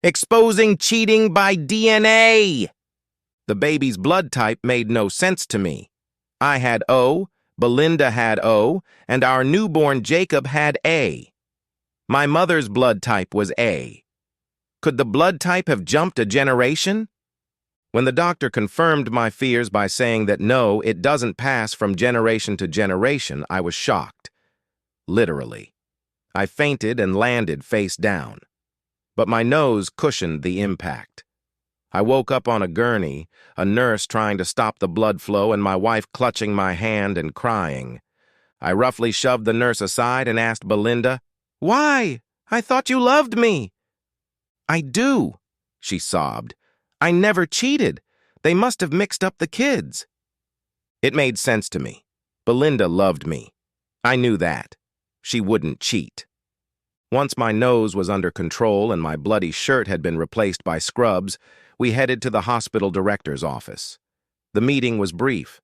Exposing cheating by DNA! The baby's blood type made no sense to me. I had O, Belinda had O, and our newborn Jacob had A. My mother's blood type was A. Could the blood type have jumped a generation? When the doctor confirmed my fears by saying that no, it doesn't pass from generation to generation, I was shocked. Literally. I fainted and landed face down. But my nose cushioned the impact. I woke up on a gurney, a nurse trying to stop the blood flow and my wife clutching my hand and crying. I roughly shoved the nurse aside and asked Belinda, "Why? I thought you loved me." "I do," she sobbed. "I never cheated. They must have mixed up the kids." It made sense to me. Belinda loved me. I knew that. She wouldn't cheat. Once my nose was under control and my bloody shirt had been replaced by scrubs, we headed to the hospital director's office. The meeting was brief.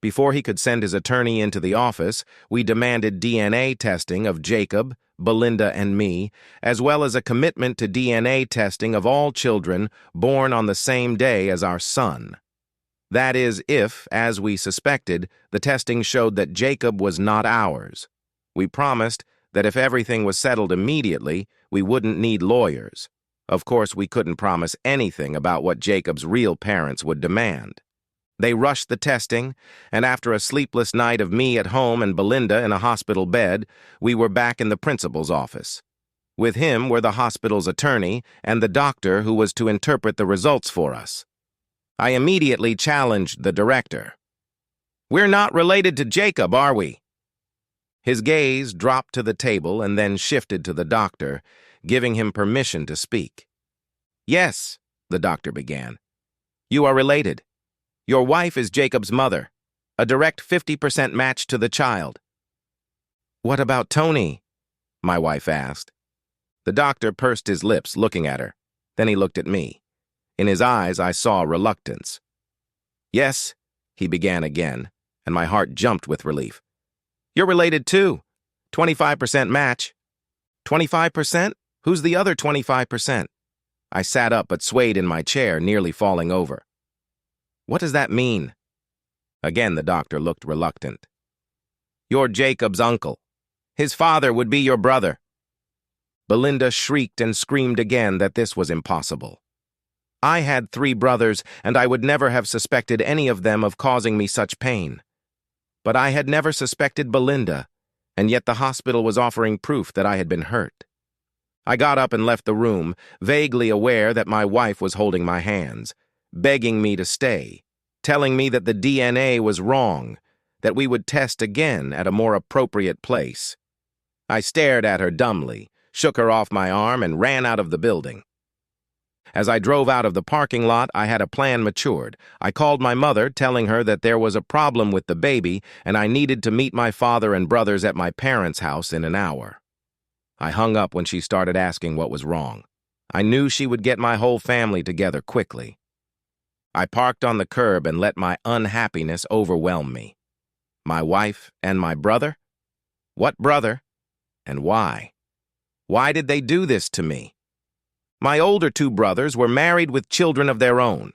Before he could send his attorney into the office, we demanded DNA testing of Jacob, Belinda, and me, as well as a commitment to DNA testing of all children born on the same day as our son. That is, if, as we suspected, the testing showed that Jacob was not ours. We promised that if everything was settled immediately, we wouldn't need lawyers. Of course, we couldn't promise anything about what Jacob's real parents would demand. They rushed the testing, and after a sleepless night of me at home and Belinda in a hospital bed, we were back in the principal's office. With him were the hospital's attorney and the doctor who was to interpret the results for us. I immediately challenged the director. "We're not related to Jacob, are we?" His gaze dropped to the table and then shifted to the doctor, giving him permission to speak. "Yes," the doctor began. "You are related. Your wife is Jacob's mother, a direct 50% match to the child." "What about Tony?" my wife asked. The doctor pursed his lips, looking at her. Then he looked at me. In his eyes, I saw reluctance. "Yes," he began again, and my heart jumped with relief. "You're related too. 25% match." 25%? Who's the other 25%? I sat up but swayed in my chair, nearly falling over. "What does that mean?" Again, the doctor looked reluctant. "You're Jacob's uncle. His father would be your brother." Belinda shrieked and screamed again that this was impossible. I had 3 brothers, and I would never have suspected any of them of causing me such pain. But I had never suspected Belinda, and yet the hospital was offering proof that I had been hurt. I got up and left the room, vaguely aware that my wife was holding my hands, begging me to stay, telling me that the DNA was wrong, that we would test again at a more appropriate place. I stared at her dumbly, shook her off my arm, and ran out of the building. As I drove out of the parking lot, I had a plan matured. I called my mother, telling her that there was a problem with the baby and I needed to meet my father and brothers at my parents' house in an hour. I hung up when she started asking what was wrong. I knew she would get my whole family together quickly. I parked on the curb and let my unhappiness overwhelm me. My wife and my brother? What brother? And why? Why did they do this to me? My older 2 brothers were married with children of their own.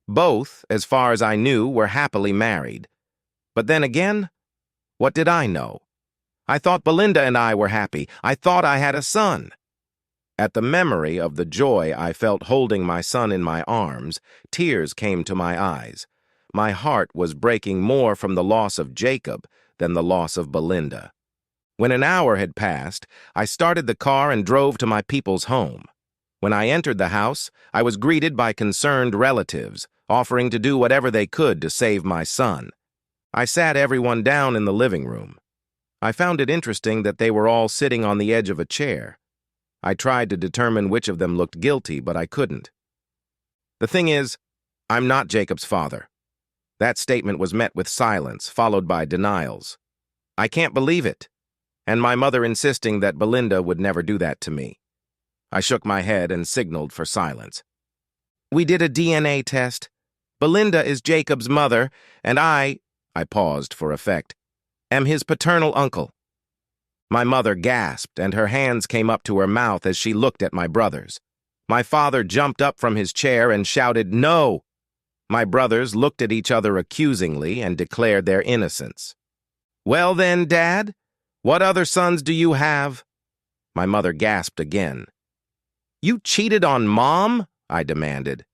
Both, as far as I knew, were happily married. But then again, what did I know? I thought Belinda and I were happy. I thought I had a son. At the memory of the joy I felt holding my son in my arms, tears came to my eyes. My heart was breaking more from the loss of Jacob than the loss of Belinda. When an hour had passed, I started the car and drove to my people's home. When I entered the house, I was greeted by concerned relatives, offering to do whatever they could to save my son. I sat everyone down in the living room. I found it interesting that they were all sitting on the edge of a chair. I tried to determine which of them looked guilty, but I couldn't. The thing is, I'm not Jacob's father. That statement was met with silence, followed by denials. I can't believe it. And my mother insisting that Belinda would never do that to me. I shook my head and signaled for silence. "We did a DNA test. Belinda is Jacob's mother, and I paused for effect, am his paternal uncle." My mother gasped, and her hands came up to her mouth as she looked at my brothers. My father jumped up from his chair and shouted, "No!" My brothers looked at each other accusingly and declared their innocence. "Well then, Dad, what other sons do you have?" My mother gasped again. "You cheated on Mom?" I demanded.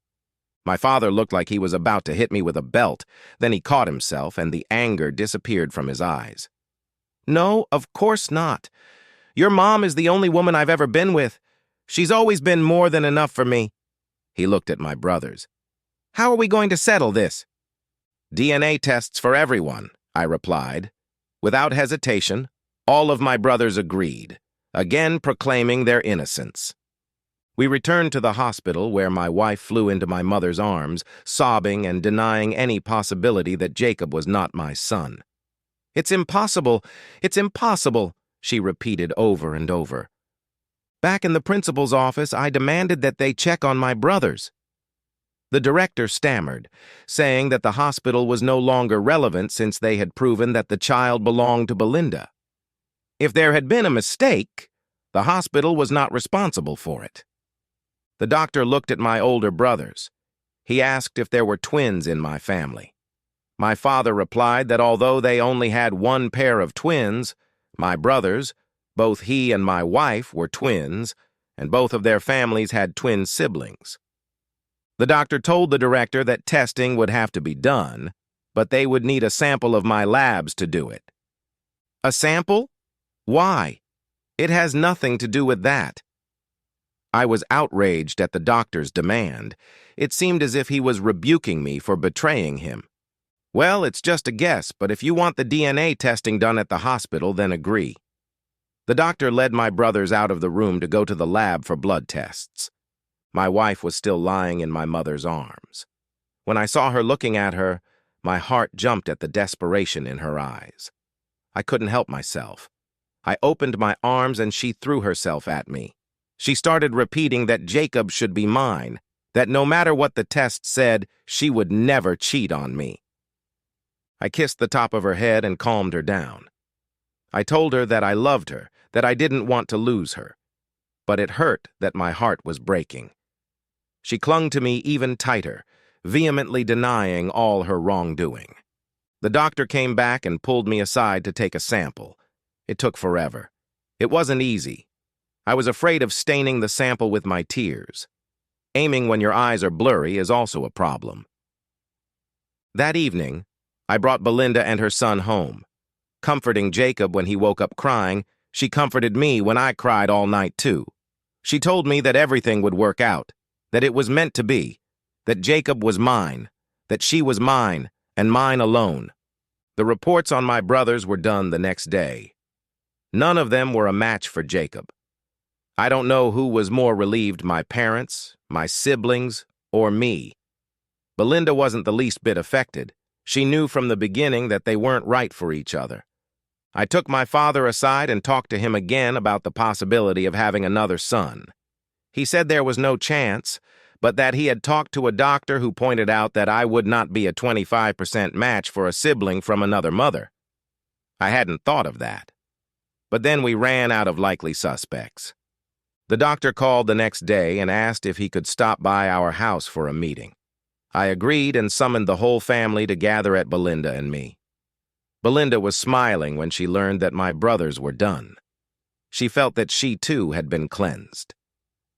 My father looked like he was about to hit me with a belt. Then he caught himself, and the anger disappeared from his eyes. "No, of course not. Your mom is the only woman I've ever been with. She's always been more than enough for me." He looked at my brothers. "How are we going to settle this?" "DNA tests for everyone," I replied. Without hesitation, all of my brothers agreed, again proclaiming their innocence. We returned to the hospital where my wife flew into my mother's arms, sobbing and denying any possibility that Jacob was not my son. "It's impossible! It's impossible!" she repeated over and over. Back in the principal's office, I demanded that they check on my brothers. The director stammered, saying that the hospital was no longer relevant since they had proven that the child belonged to Belinda. If there had been a mistake, the hospital was not responsible for it. The doctor looked at my older brothers. He asked if there were twins in my family. My father replied that although they only had one pair of twins, my brothers, both he and my wife, were twins, and both of their families had twin siblings. The doctor told the director that testing would have to be done, but they would need a sample of my labs to do it. "A sample? Why? It has nothing to do with that." I was outraged at the doctor's demand. It seemed as if he was rebuking me for betraying him. "Well, it's just a guess, but if you want the DNA testing done at the hospital, then agree." The doctor led my brothers out of the room to go to the lab for blood tests. My wife was still lying in my mother's arms. When I saw her looking at her, my heart jumped at the desperation in her eyes. I couldn't help myself. I opened my arms and she threw herself at me. She started repeating that Jacob should be mine, that no matter what the test said, she would never cheat on me. I kissed the top of her head and calmed her down. I told her that I loved her, that I didn't want to lose her. But it hurt that my heart was breaking. She clung to me even tighter, vehemently denying all her wrongdoing. The doctor came back and pulled me aside to take a sample. It took forever. It wasn't easy. I was afraid of staining the sample with my tears. Aiming when your eyes are blurry is also a problem. That evening, I brought Belinda and her son home. Comforting Jacob when he woke up crying, she comforted me when I cried all night too. She told me that everything would work out, that it was meant to be, that Jacob was mine, that she was mine, and mine alone. The reports on my brothers were done the next day. None of them were a match for Jacob. I don't know who was more relieved, my parents, my siblings, or me. Belinda wasn't the least bit affected. She knew from the beginning that they weren't right for each other. I took my father aside and talked to him again about the possibility of having another son. He said there was no chance, but that he had talked to a doctor who pointed out that I would not be a 25% match for a sibling from another mother. I hadn't thought of that. But then we ran out of likely suspects. The doctor called the next day and asked if he could stop by our house for a meeting. I agreed and summoned the whole family to gather at Belinda and me. Belinda was smiling when she learned that my brothers were done. She felt that she too had been cleansed.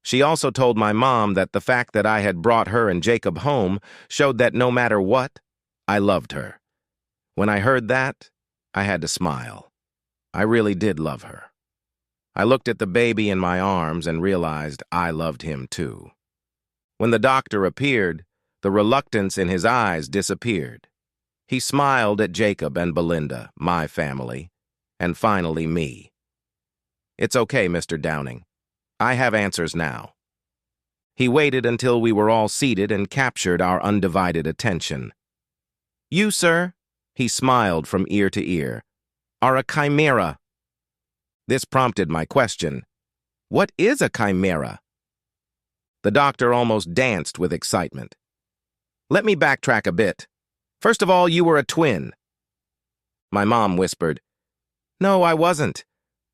She also told my mom that the fact that I had brought her and Jacob home showed that no matter what, I loved her. When I heard that, I had to smile. I really did love her. I looked at the baby in my arms and realized I loved him too. When the doctor appeared, the reluctance in his eyes disappeared. He smiled at Jacob and Belinda, my family, and finally me. "It's okay, Mr. Downing. I have answers now." He waited until we were all seated and captured our undivided attention. "You, sir," he smiled from ear to ear, "are a chimera." This prompted my question. What is a chimera? The doctor almost danced with excitement. "Let me backtrack a bit. First of all, you were a twin." My mom whispered, "No, I wasn't.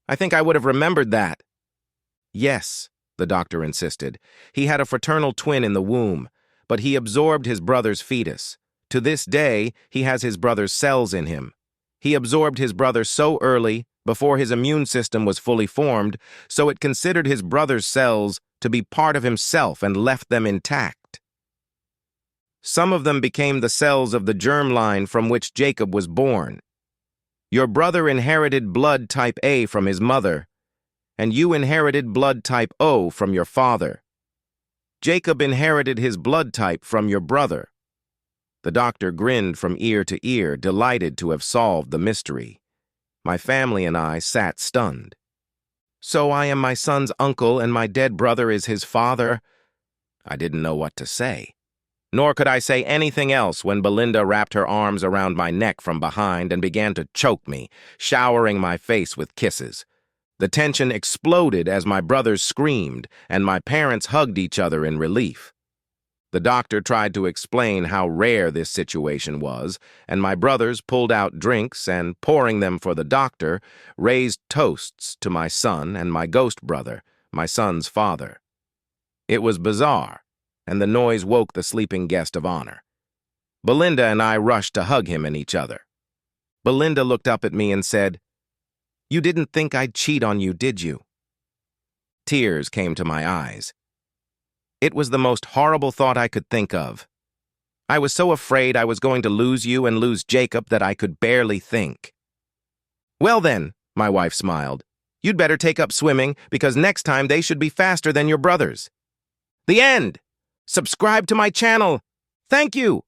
I think I would have remembered that." "Yes, the doctor insisted. He had a fraternal twin in the womb, but he absorbed his brother's fetus. To this day, he has his brother's cells in him. He absorbed his brother so early, before his immune system was fully formed, so it considered his brother's cells to be part of himself and left them intact. Some of them became the cells of the germline from which Jacob was born. Your brother inherited blood type A from his mother, and you inherited blood type O from your father. Jacob inherited his blood type from your brother. The doctor grinned from ear to ear, delighted to have solved the mystery. My family and I sat stunned. So I am my son's uncle and my dead brother is his father? I didn't know what to say. Nor could I say anything else when Belinda wrapped her arms around my neck from behind and began to choke me, showering my face with kisses. The tension exploded as my brothers screamed and my parents hugged each other in relief. The doctor tried to explain how rare this situation was, and my brothers pulled out drinks and, pouring them for the doctor, raised toasts to my son and my ghost brother, my son's father. It was bizarre, and the noise woke the sleeping guest of honor. Belinda and I rushed to hug him and each other. Belinda looked up at me and said, "You didn't think I'd cheat on you, did you?" Tears came to my eyes. It was the most horrible thought I could think of. I was so afraid I was going to lose you and lose Jacob that I could barely think. "Well then," my wife smiled, "you'd better take up swimming because next time they should be faster than your brothers." The end! Subscribe to my channel. Thank you!